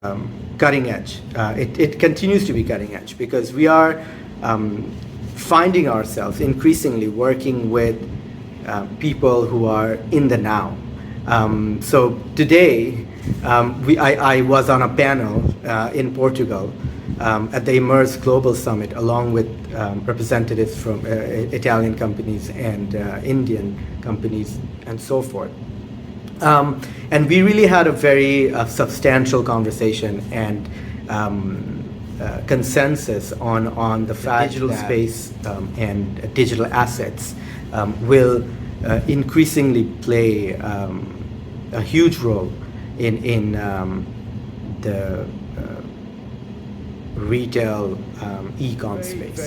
cutting edge. It continues to be cutting edge because we are finding ourselves increasingly working with people who are in the now. So today, I was on a panel in Portugal at the Immerse Global Summit, along with representatives from Italian companies and Indian companies and so forth. And we really had a very substantial conversation and consensus on the fact digital space and digital assets will increasingly play a huge role in the retail e-com space.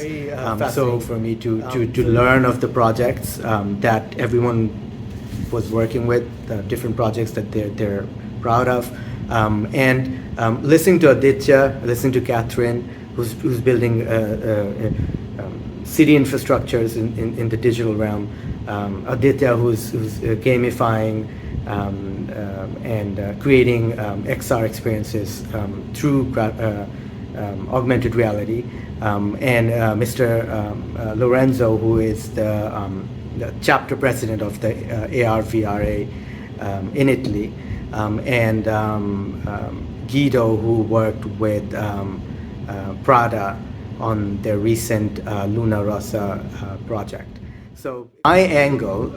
So for me to learn of the projects that everyone was working with, different projects that they're proud of, and listening to Aditya, listening to Catherine, who's building city infrastructures in the digital realm, Aditya, who's gamifying and creating XR experiences through augmented reality, and Mr. Lorenzo, who is the chapter president of the AR/VRA in Italy, and Guido, who worked with Prada on their recent Luna Rossa project. So my angle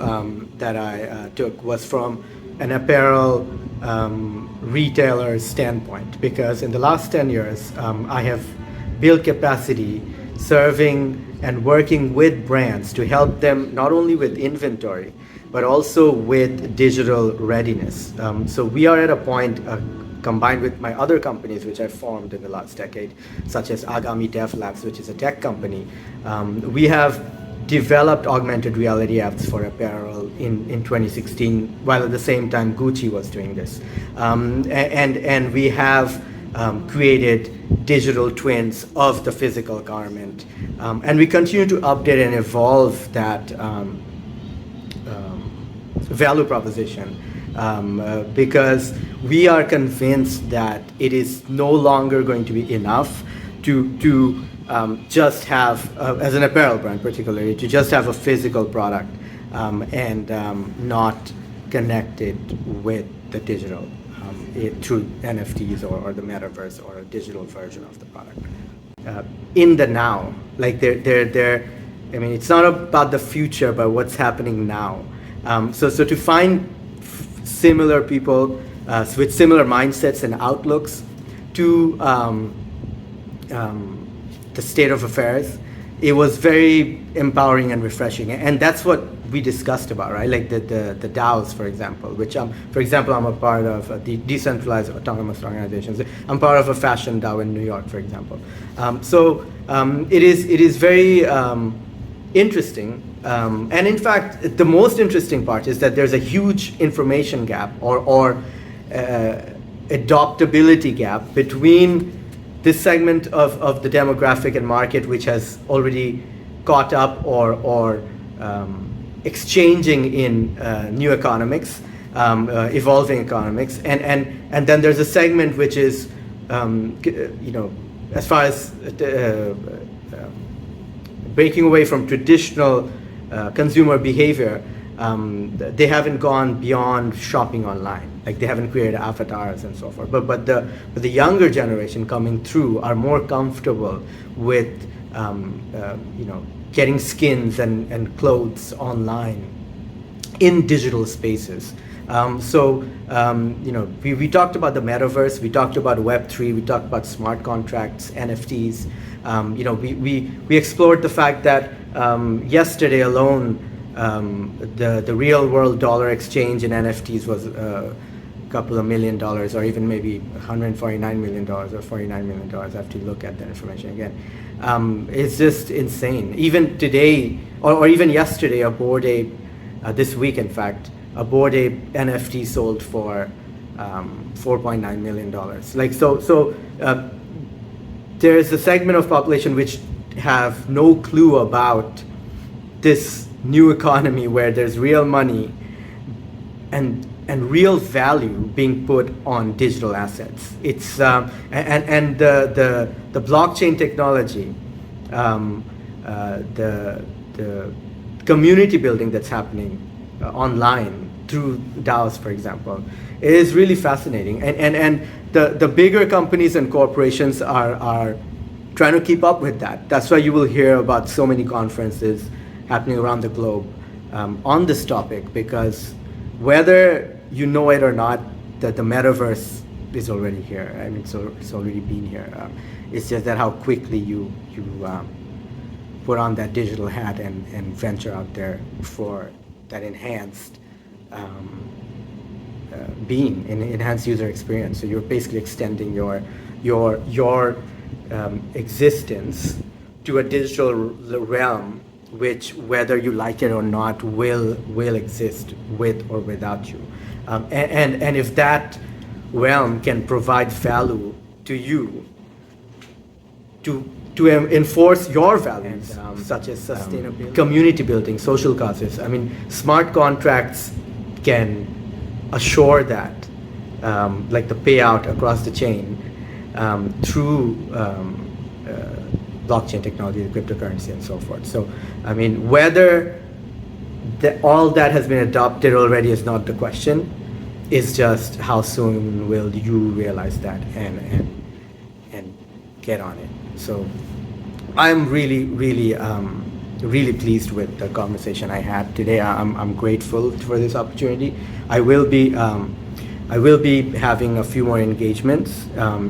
that I took was from an apparel retailer standpoint, because in the last 10 years I have built capacity serving and working with brands to help them not only with inventory but also with digital readiness. So we are at a point, combined with my other companies which I formed in the last decade, such as Agami Dev Labs, which is a tech company, we have developed augmented reality apps for apparel in 2016, while at the same time Gucci was doing this. And we have created digital twins of the physical garment. And we continue to update and evolve that value proposition because we are convinced that it is no longer going to be enough to just have, as an apparel brand particularly, to just have a physical product and not connected with the digital through NFTs or the metaverse or a digital version of the product. In the now, like they're I mean, it's not about the future, but what's happening now. So to find similar people with similar mindsets and outlooks to the state of affairs, it was very empowering and refreshing, and that's what we discussed about, right? Like the DAOs, for example, which for example, I'm a part of the decentralized autonomous organizations. I'm part of a fashion DAO in New York, for example. So it is very interesting, and in fact, the most interesting part is that there's a huge information gap or adoptability gap between this segment of the demographic and market, which has already caught up or exchanging in new economics, evolving economics, and then there's a segment which is, as far as breaking away from traditional consumer behavior, they haven't gone beyond shopping online. Like they haven't created avatars and so forth. But the younger generation coming through are more comfortable with getting skins and clothes online in digital spaces. We talked about the metaverse, we talked about Web3, we talked about smart contracts, NFTs. We explored the fact that yesterday alone, the real world dollar exchange in NFTs was a couple of $1 million, or even maybe $149 million or $49 million. I have to look at that information again. It's just insane. Even today, or even yesterday, a Bored Ape, this week in fact, a Bored Ape NFT sold for $4.9 million. Like so there is a segment of population which have no clue about this new economy where there's real money, and and real value being put on digital assets. It's and the blockchain technology, the community building that's happening online through DAOs, for example, is really fascinating. And the bigger companies and corporations are trying to keep up with that. That's why you will hear about so many conferences happening around the globe on this topic, because whether you know it or not, that the metaverse is already here. I mean, it's already been here. It's just that how quickly you put on that digital hat and venture out there for that enhanced being, an enhanced user experience. So you're basically extending your existence to a digital realm, which, whether you like it or not, will exist with or without you. And if that realm can provide value to you, to enforce your values, such as sustainability, community building, social causes. I mean, smart contracts can assure that, like the payout across the chain through blockchain technology, cryptocurrency, and so forth. So, I mean, whether all that has been adopted already is not the question. It's just how soon will you realize that and get on it. So, I'm really pleased with the conversation I had today. I'm grateful for this opportunity. I will be having a few more engagements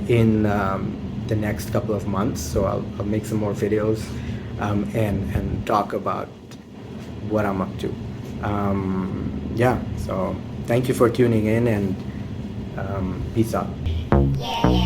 in the next couple of months. So I'll make some more videos and talk about what I'm up to. Yeah. So thank you for tuning in, and peace out. Yeah.